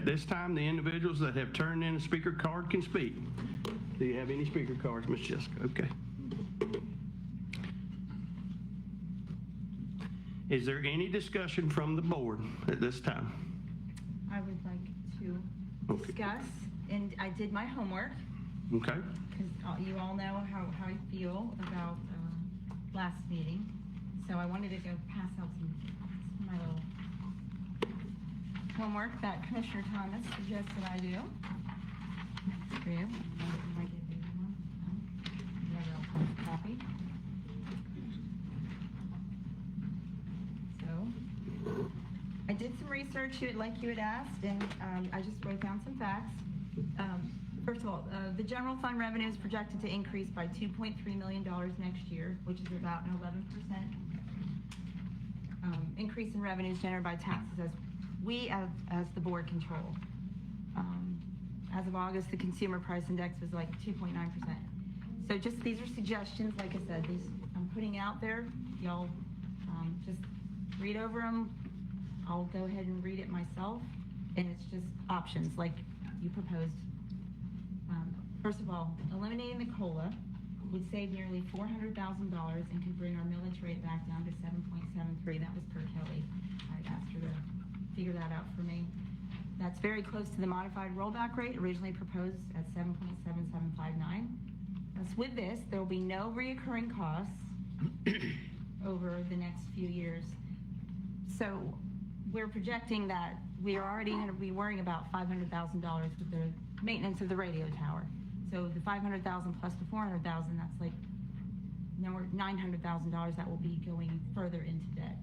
At this time, the individuals that have turned in a speaker card can speak. Do you have any speaker cards, Ms. Jessica? Okay. Is there any discussion from the board at this time? I would like to discuss, and I did my homework. Okay. Because you all know how I feel about last meeting. So I wanted to go pass out my little homework that Commissioner Thomas suggested I do. For you. Copy. So I did some research like you had asked, and I just wrote down some facts. First of all, the general fund revenue is projected to increase by $2.3 million next year, which is about an 11% increase in revenues generated by taxes as the board control. As of August, the consumer price index was like 2.9%. So just these are suggestions, like I said, these I'm putting out there. Y'all just read over them. I'll go ahead and read it myself, and it's just options like you proposed. First of all, eliminating the COLA would save nearly $400,000 and could bring our millage rate back down to 7.73. That was per Kelly. I asked her to figure that out for me. That's very close to the modified rollback rate originally proposed at 7.7759. Thus, with this, there will be no reoccurring costs over the next few years. So we're projecting that we are already going to be worrying about $500,000 with the maintenance of the radio tower. So the $500,000 plus the $400,000, that's like $900,000 that will be going further into debt.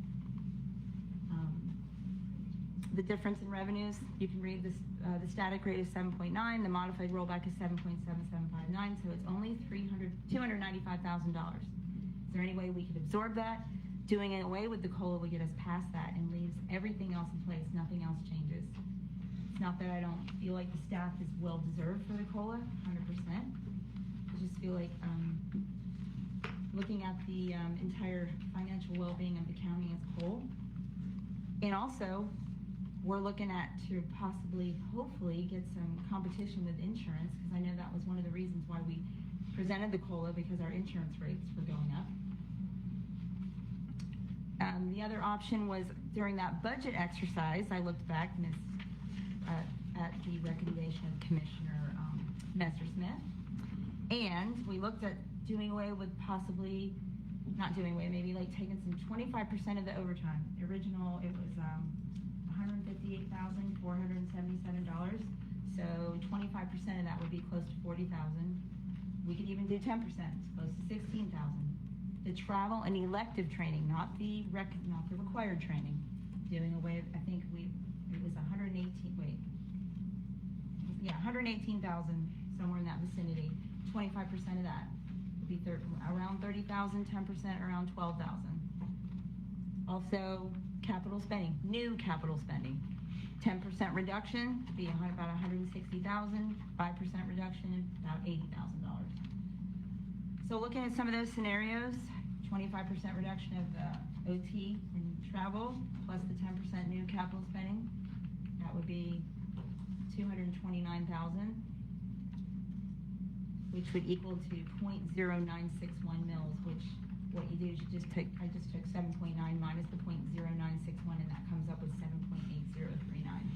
The difference in revenues, you can read this, the static rate is 7.9, the modified rollback is 7.7759, so it's only $295,000. Is there any way we could absorb that? Doing it away with the COLA would get us past that and leaves everything else in place, nothing else changes. It's not that I don't feel like the staff is well deserved for the COLA, 100%. I just feel like looking at the entire financial well-being of the county as a whole. And also, we're looking at to possibly, hopefully, get some competition with insurance, because I know that was one of the reasons why we presented the COLA, because our insurance rates were going up. The other option was during that budget exercise, I looked back at the recommendation of Commissioner Messersmith, and we looked at doing away with possibly, not doing away, maybe like taking some 25% of the overtime. The original, it was $158,477. So 25% of that would be close to $40,000. We could even do 10%, close to $16,000. The travel and elective training, not the required training, doing away. I think it was 118,000, somewhere in that vicinity. 25% of that would be around 30,000. 10% around 12,000. Also, capital spending, new capital spending. 10% reduction would be about 160,000. 5% reduction, about $80,000. So looking at some of those scenarios, 25% reduction of the OT and travel, plus the 10% new capital spending, that would be 229,000, which would equal to 0.0961 mils, which what you do is you just take, I just took 7.9 minus the 0.0961, and that comes up with 7.8039.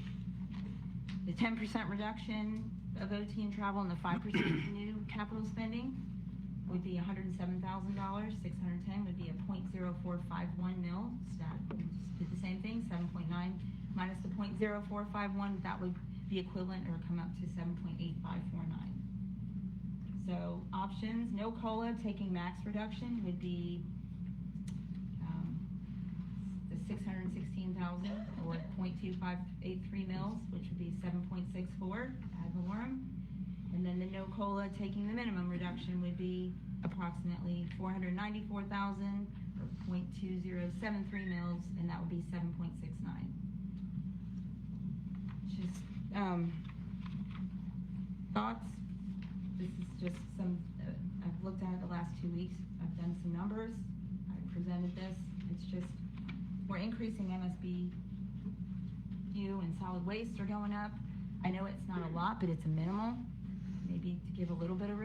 The 10% reduction of OT and travel and the 5% new capital spending would be $107,000. 610 would be a 0.0451 mil. Just did the same thing. 7.9 minus the 0.0451. That would be equivalent or come up to 7.8549. So options: no COLA, taking max reduction would be the 616,000 or 0.2583 mils, which would be 7.64 ad valorem. And then the no COLA, taking the minimum reduction, would be approximately 494,000 or 0.2073 mils, and that would be 7.69. Just thoughts. This is just some, I've looked at it the last 2 weeks. I've done some numbers. I presented this. It's just, we're increasing MSBU and solid waste are going up. I know it's not a lot, but it's a minimal, maybe to give a little bit of